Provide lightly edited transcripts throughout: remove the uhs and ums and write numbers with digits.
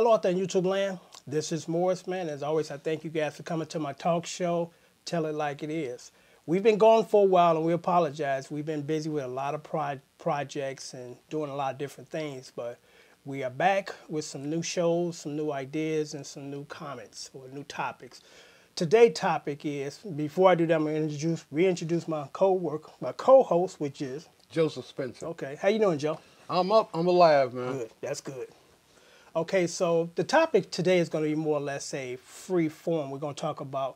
Hello out there in YouTube land. This is Morrisman. As always, I thank you guys for coming to my talk show, Tell It Like It Is. We've been gone for a while and we apologize. We've been busy with a lot of projects and doing a lot of different things, but we are back with some new shows, some new ideas, and some new comments or new topics. Today's topic is, before I do that, I'm going to reintroduce my co-host, which is Joseph Spencer. Okay, how you doing, Joe? I'm up. I'm alive, man. Good. That's good. Okay, so the topic today is going to be more or less a free form. We're going to talk about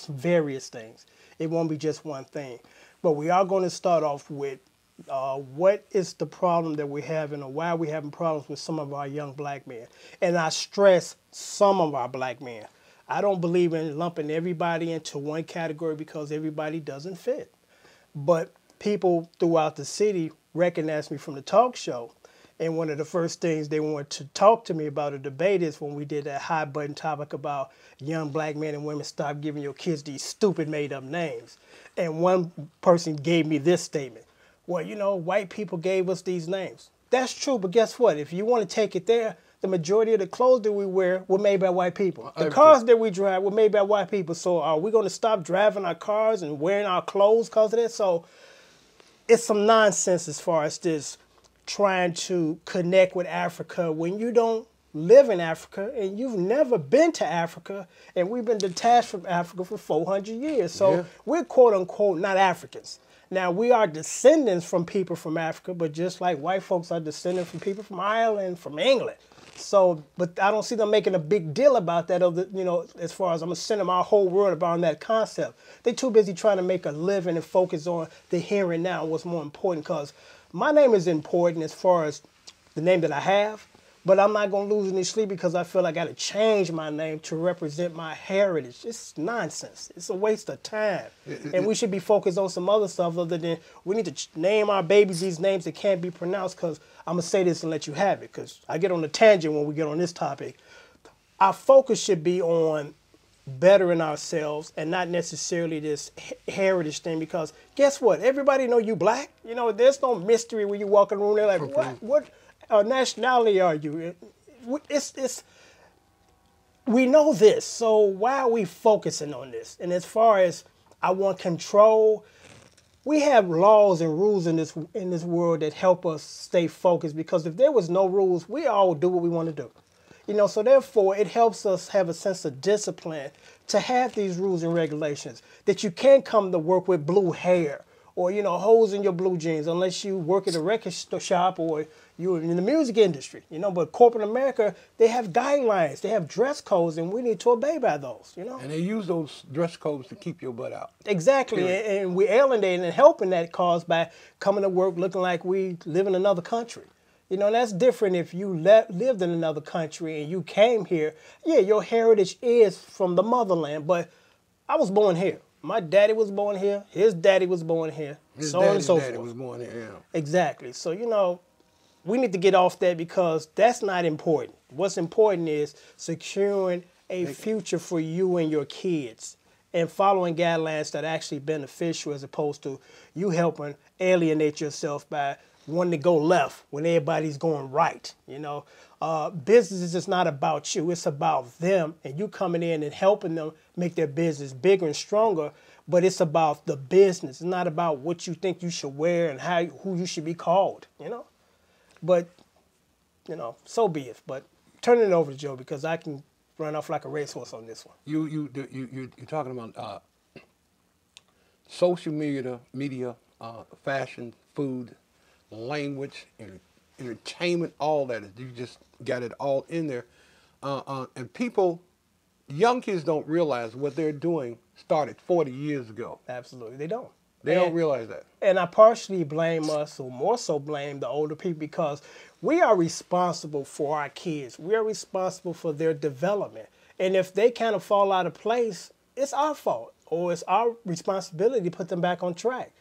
various things. It won't be just one thing. But we are going to start off with what is the problem that we're having or why we're having problems with some of our young black men. And I stress some of our black men. I don't believe in lumping everybody into one category because everybody doesn't fit. But people throughout the city recognize me from the talk show. And one of the first things they wanted to talk to me about a debate is when we did that hot button topic about young black men and women stop giving your kids these stupid made up names. And one person gave me this statement. Well, you know, white people gave us these names. That's true, but guess what? If you want to take it there, the majority of the clothes that we wear were made by white people. The cars that we drive were made by white people. So are we going to stop driving our cars and wearing our clothes because of that? So it's some nonsense as far as this trying to connect with Africa when you don't live in Africa and you've never been to Africa, and we've been detached from Africa for 400 years. So we're quote unquote not Africans. Now we are descendants from people from Africa, but just like white folks are descendants from people from Ireland, from England. So, but I don't see them making a big deal about that, you know, as far as I'm going to send them our whole world around that concept. They're too busy trying to make a living and focus on the here and now, what's more important, because my name is important as far as the name that I have, but I'm not going to lose any sleep because I feel I got to change my name to represent my heritage. It's nonsense. It's a waste of time. And we should be focused on some other stuff other than we need to name our babies these names that can't be pronounced, because I'm going to say this and let you have it because I get on a tangent when we get on this topic. Our focus should be on bettering ourselves and not necessarily this heritage thing, because guess what? Everybody know you black. You know, there's no mystery when you walk in the room. They're like, what nationality are you? We know this, so why are we focusing on this? And as far as I want control, we have laws and rules in this world that help us stay focused, because if there was no rules, we all do what we want to do. You know, so therefore it helps us have a sense of discipline to have these rules and regulations, that you can't come to work with blue hair or, you know, holes in your blue jeans unless you work at a record shop or you're in the music industry, you know. But corporate America, they have guidelines, they have dress codes, and we need to obey by those, you know. And they use those dress codes to keep your butt out. Exactly, and we're alienating and helping that cause by coming to work looking like we live in another country. You know, that's different if you lived in another country and you came here. Yeah, your heritage is from the motherland, but I was born here. My daddy was born here. His daddy was born here. So on and so forth. His daddy was born here, yeah. Exactly. So, you know, we need to get off that because that's not important. What's important is securing a future for you and your kids and following guidelines that are actually beneficial, as opposed to you helping alienate yourself by wanting to go left when everybody's going right. You know, business is just not about you. It's about them and you coming in and helping them make their business bigger and stronger. But it's about the business. It's not about what you think you should wear and who you should be called, you know. But, you know, so be it. But turning it over to Joe, because I can run off like a racehorse on this one. You're talking about social media, fashion, food, language, entertainment, all that. You just got it all in there. And people, young kids don't realize what they're doing started 40 years ago. Absolutely, they don't. They don't realize that. And I partially blame us, or more so blame the older people, because we are responsible for our kids. We are responsible for their development. And if they kind of fall out of place, it's our fault, or it's our responsibility to put them back on track.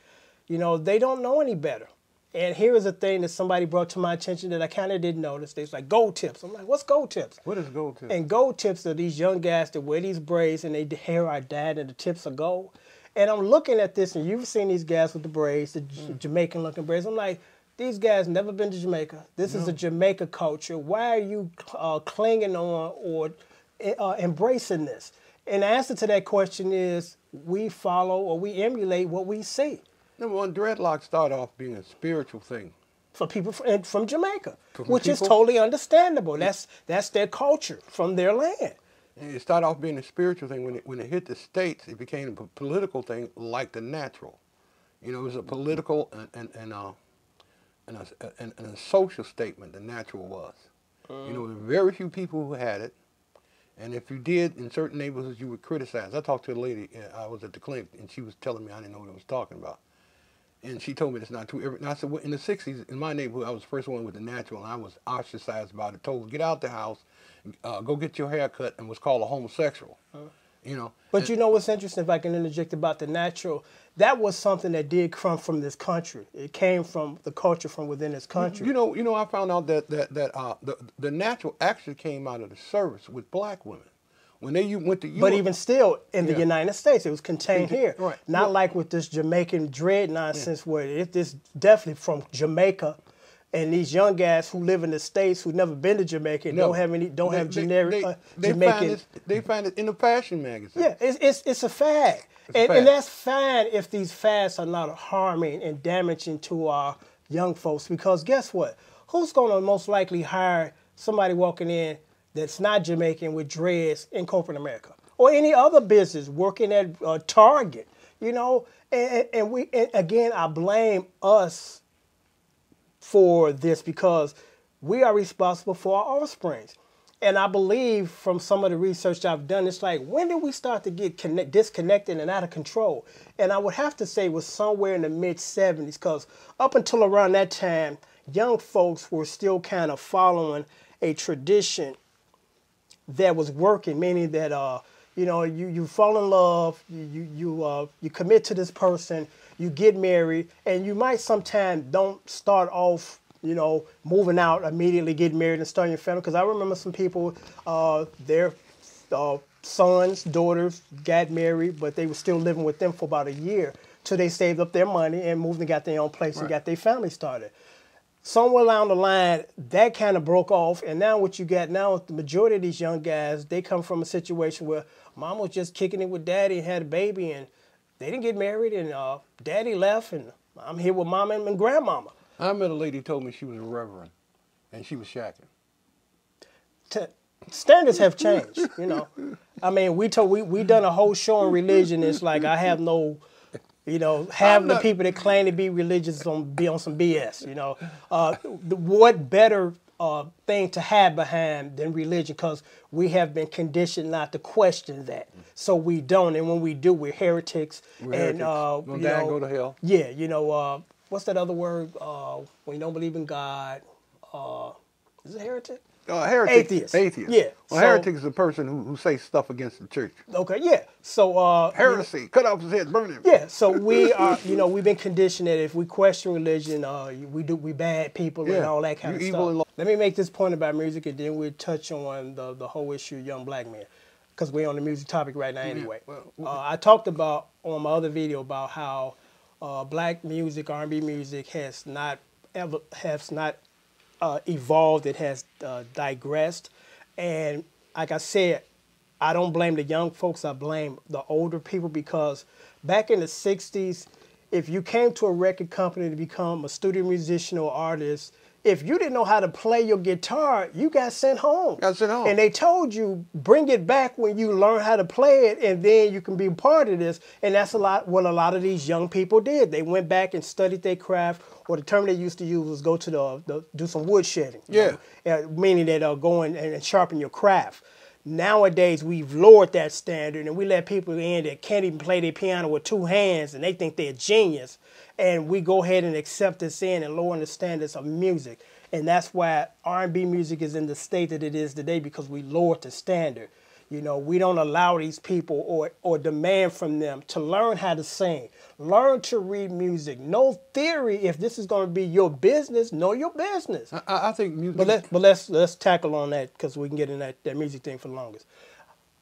You know, they don't know any better. And here is a thing that somebody brought to my attention that I kind of didn't notice. They was like, gold tips. I'm like, what's gold tips? What is gold tips? And gold tips are these young guys that wear these braids and their hair are dyed and the tips are gold. And I'm looking at this, and you've seen these guys with the braids, the Jamaican-looking braids. I'm like, these guys never been to Jamaica. This is a Jamaica culture. Why are you clinging on or embracing this? And the answer to that question is we follow or we emulate what we see. Number one, dreadlocks start off being a spiritual thing. For people from Jamaica, From which is people- totally understandable. That's their culture from their land. And it started off being a spiritual thing. When it hit the States, it became a political thing like the natural. You know, it was a political and a social statement, the natural was. You know, there were very few people who had it. And if you did, in certain neighborhoods, you were criticized. I talked to a lady, I was at the clinic, and she was telling me I didn't know what I was talking about. And she told me it's not true. And I said, well, in the 60s, in my neighborhood, I was the first one with the natural, and I was ostracized about it, told, get out the house, go get your hair cut, and was called a homosexual. You know. But you know what's interesting, if I can interject about the natural, that was something that did come from this country. It came from the culture from within this country. You know, I found out that the natural actually came out of the service with black women. When they went to Europe. But even still, in the United States, it was contained here. Right. Not like with this Jamaican dread nonsense where it's definitely from Jamaica. And these young guys who live in the States who never been to Jamaica and don't have generic Jamaican. They find it in the fashion magazine. Yeah, it's a fad. And that's fine if these fads are not harming and damaging to our young folks. Because guess what? Who's going to most likely hire somebody walking in that's not Jamaican with dreads in corporate America? Or any other business working at Target, you know? And again, I blame us for this because we are responsible for our offsprings. And I believe from some of the research I've done, it's like, when did we start to get disconnected and out of control? And I would have to say it was somewhere in the mid-'70s, because up until around that time, young folks were still kind of following a tradition that was working, meaning that, you know, you fall in love, you commit to this person, you get married, and you might sometimes don't start off, you know, moving out immediately, getting married and starting your family. Because I remember some people, their sons, daughters got married, but they were still living with them for about a year till they saved up their money and moved and got their own place and got their family started. Somewhere along the line, that kind of broke off, and now what you got now, the majority of these young guys, they come from a situation where mom was just kicking it with daddy and had a baby, and they didn't get married, and daddy left, and I'm here with mama and grandmama. I met a lady who told me she was a reverend, and she was shacking. Standards have changed, you know. I mean, we done a whole show on religion. It's like I have no, you know, half the people that claim to be religious be on some BS, you know. What better thing to hide behind than religion? Because we have been conditioned not to question that. So we don't, and when we do, we're heretics. And Go down, go to hell. Yeah, you know, what's that other word when you don't believe in God? Is it heretic? Heretic. Atheist. Atheist. Yeah. Well, heretic is a person who says stuff against the church. Okay, yeah. So heresy, cut off his head, burn him. yeah, so we are, you know, we've been conditioned that if we question religion, we bad people and all that kind of stuff. Let me make this point about music, and then we'll touch on the whole issue of young black men, because we're on the music topic right now anyway. I talked about on my other video about how black music, R&B music, has not evolved. It has digressed, and like I said, I don't blame the young folks. I blame the older people, because back in the 60s, if you came to a record company to become a studio musician or artist, if you didn't know how to play your guitar, you got sent home. And they told you, bring it back when you learn how to play it, and then you can be part of this. And that's what a lot of these young people did. They went back and studied their craft, or the term they used to use was go to do some wood shedding. Yeah. Meaning that go in and sharpen your craft. Nowadays, we've lowered that standard, and we let people in that can't even play their piano with two hands, and they think they're a genius. And we go ahead and accept this in and lower the standards of music. And that's why R&B music is in the state that it is today, because we lowered the standard. You know, we don't allow these people or demand from them to learn how to sing, learn to read music, know theory. If this is going to be your business, know your business. I think music. But let's tackle on that, because we can get in that music thing for the longest.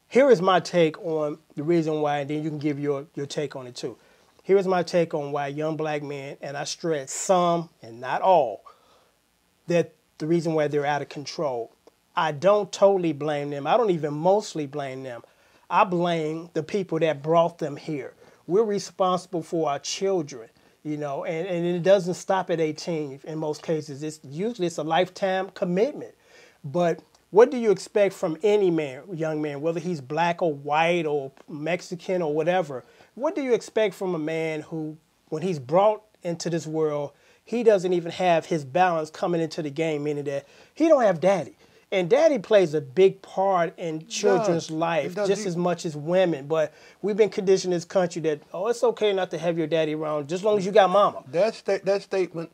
Here is my take on the reason why, and then you can give your take on it too. Here's my take on why young black men, and I stress some and not all, that the reason why they're out of control. I don't totally blame them. I don't even mostly blame them. I blame the people that brought them here. We're responsible for our children, you know, and it doesn't stop at 18 in most cases. It's usually a lifetime commitment. But what do you expect from any man, young man, whether he's black or white or Mexican or whatever? What do you expect from a man who, when he's brought into this world, he doesn't even have his balance coming into the game, meaning that he don't have daddy. And daddy plays a big part in children's life just as much as women. But we've been conditioned in this country that, oh, it's okay not to have your daddy around just as long as you got mama. That statement,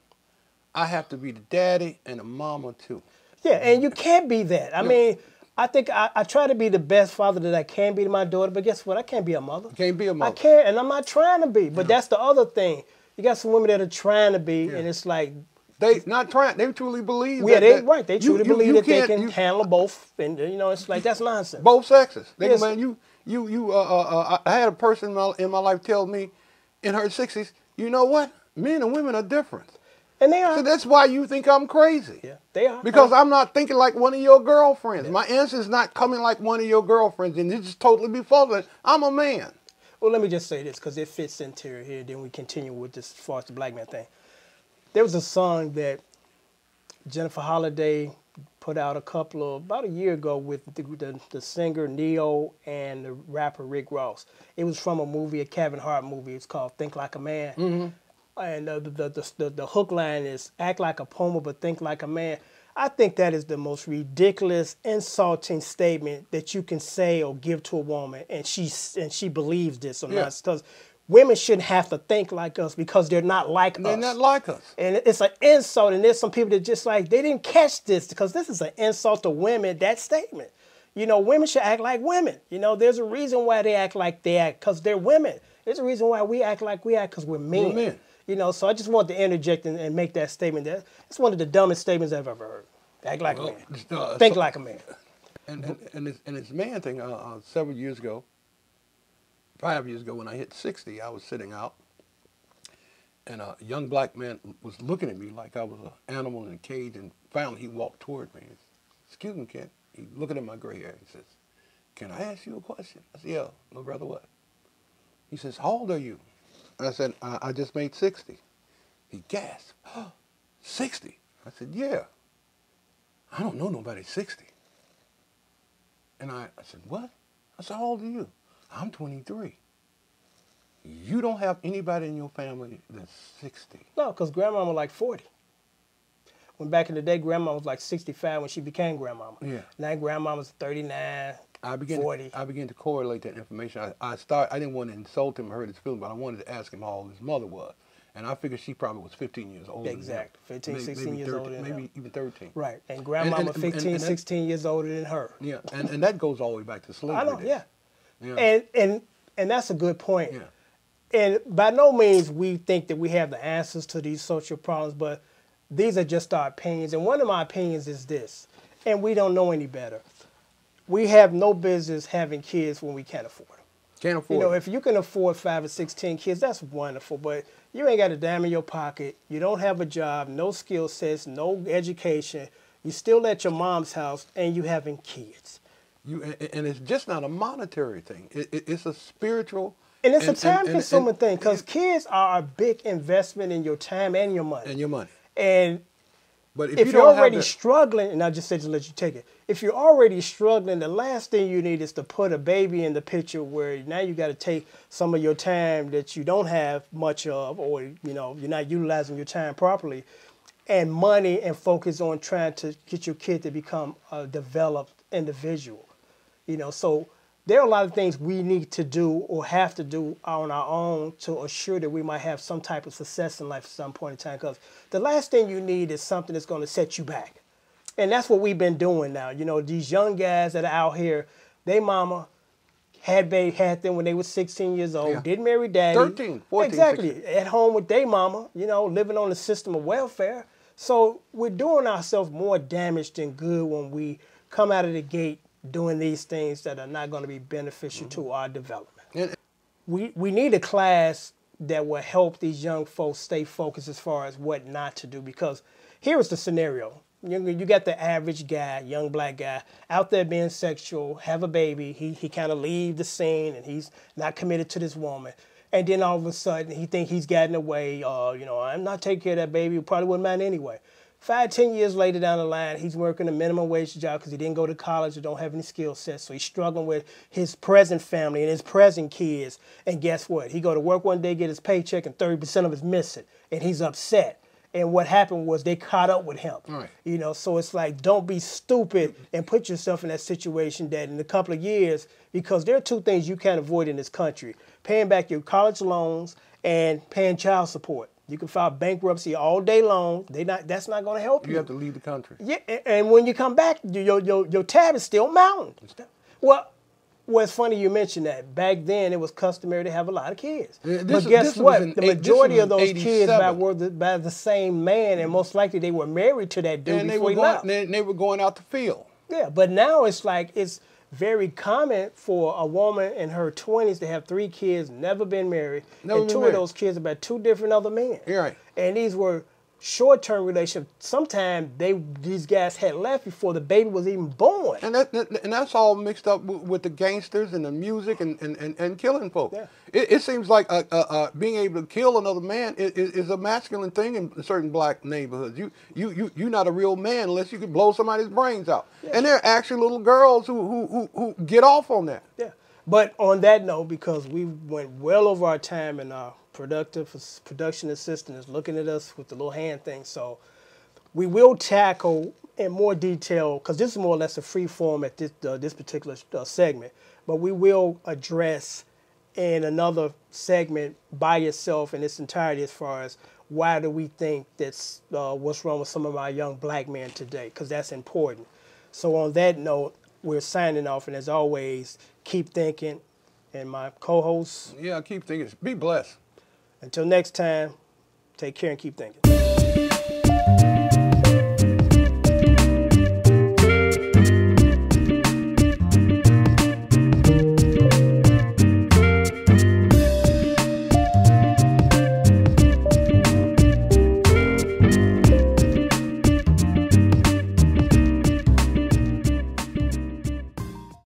I have to be the daddy and the mama too. Yeah, and you can't be that. I mean, I think I try to be the best father that I can be to my daughter, but guess what? I can't be a mother. You can't be a mother. I can't, and I'm not trying to be. But that's the other thing. You got some women that are trying to be, and it's like... They not trying. They truly believe. Yeah, they truly believe that they can handle both, and you know, it's like that's nonsense. Both sexes. They Yes. go, man, I had a person in my life tell me, in her 60s, you know what? Men and women are different. And they are. So that's why you think I'm crazy. Yeah, they are. Because I'm not thinking like one of your girlfriends. Yeah. My answer's not coming like one of your girlfriends, and it just totally be false. I'm a man. Well, let me just say this, because it fits into here. Then we continue with this as far as the black man thing. There was a song that Jennifer Holliday put out about a year ago with the singer Neo and the rapper Rick Ross. It was from a Kevin Hart movie. It's called Think Like a Man. Mm-hmm. And the hook line is act like a puma but think like a man. I think that is the most ridiculous, insulting statement that you can say or give to a woman, and she believes this or not. Because women shouldn't have to think like us because they're not like us. They're not like us. And it's an insult, and there's some people that just like, they didn't catch this because this is an insult to women, that statement. You know, women should act like women. You know, there's a reason why they act like they act, because they're women. There's a reason why we act like we act, because we're men. We're men. You know, so I just wanted to interject and make that statement. It's one of the dumbest statements I've ever heard. Act like a man. Think like a man. And this man thing, several years ago, 5 years ago when I hit 60, I was sitting out, and a young black man was looking at me like I was an animal in a cage, and finally he walked toward me. Excuse me, Kent. He's looking at my gray hair. He says, can I ask you a question? I said, yeah, no brother, what? He says, how old are you? I said, I just made 60. He gasped, oh, 60? I said, yeah. I don't know nobody 60. And I said, what? I said, how old are you? I'm 23. You don't have anybody in your family that's 60. No, because grandma was like 40. When back in the day, grandma was like 65 when she became grandmama. Yeah. Now grandma was 39, 40. I began to correlate that information. I didn't want to insult him or hurt his feelings, but I wanted to ask him how old his mother was. And I figured she probably was 15 years older. Exactly. 15, 16 years older than her. Maybe even 13. Right. And grandmama 15, 16 years older than her. Yeah. And that goes all the way back to slavery. I know, yeah. And that's a good point. Yeah. And by no means we think that we have the answers to these social problems, but these are just our opinions. And one of my opinions is this, and we don't know any better. We have no business having kids when we can't afford them. Can't afford You know, if you can afford 5 or 16 kids, that's wonderful, but you ain't got a dime in your pocket. You don't have a job, no skill sets, no education. You still at your mom's house, and you having kids. And it's just not a monetary thing. It's a spiritual... And it's a time-consuming thing, because kids are a big investment in your time and your money. And your money. And but if you're already struggling, and I just said to let you take it, if you're already struggling, the last thing you need is to put a baby in the picture where now you got to take some of your time that you don't have much of, or you know, you're not utilizing your time properly, and money, and focus on trying to get your kid to become a developed individual. You know, so there are a lot of things we need to do or have to do on our own to assure that we might have some type of success in life at some point in time. Because the last thing you need is something that's going to set you back. And that's what we've been doing now. You know, these young guys that are out here, they mama had them when they were 16 years old, didn't marry daddy. 13, 14, exactly. 16. At home with their mama, you know, living on the system of welfare. So we're doing ourselves more damage than good when we come out of the gate doing these things that are not going to be beneficial to our development. We need a class that will help these young folks stay focused as far as what not to do. Because here is the scenario. You got the average guy, young black guy, out there being sexual, have a baby. He kind of leave the scene and he's not committed to this woman. And then all of a sudden he think he's gotten away. You know, I'm not taking care of that baby. Probably wouldn't mind anyway. 5, 10 years later down the line, he's working a minimum wage job because he didn't go to college or don't have any skill sets. So he's struggling with his present family and his present kids. And guess what? He go to work one day, get his paycheck, and 30% of it's missing. And he's upset. And what happened was they caught up with him. Right. You know, so it's like, don't be stupid and put yourself in that situation that in a couple of years, because there are 2 things you can't avoid in this country: paying back your college loans and paying child support. You can file bankruptcy all day long. That's not going to help you. You have to leave the country. Yeah, and when you come back, your tab is still mounting. Well, it's funny you mentioned that. Back then, it was customary to have a lot of kids. But guess what? The majority of those kids were by the same man, and most likely they were married to that dude before he left. And they were going out the field. Yeah, but now it's like it's very common for a woman in her 20s to have 3 kids, never been married, and 2 of those kids are by 2 different other men. You're right. And these were short-term relationships. Sometimes these guys had left before the baby was even born. And that's all mixed up with the gangsters and the music and killing folks. Yeah. It seems like being able to kill another man is a masculine thing in certain black neighborhoods. You're not a real man unless you can blow somebody's brains out. Yeah. And there are actually little girls who get off on that. Yeah. But on that note, because we went well over our time and our production assistant is looking at us with the little hand thing, so we will tackle in more detail, because this is more or less a free form at this particular segment, but we will address in another segment by itself in its entirety as far as why do we think that's what's wrong with some of our young black men today, because that's important. So on that note, we're signing off, and as always, keep thinking. And my co-host, yeah, keep thinking. Be blessed. Until next time, take care and keep thinking.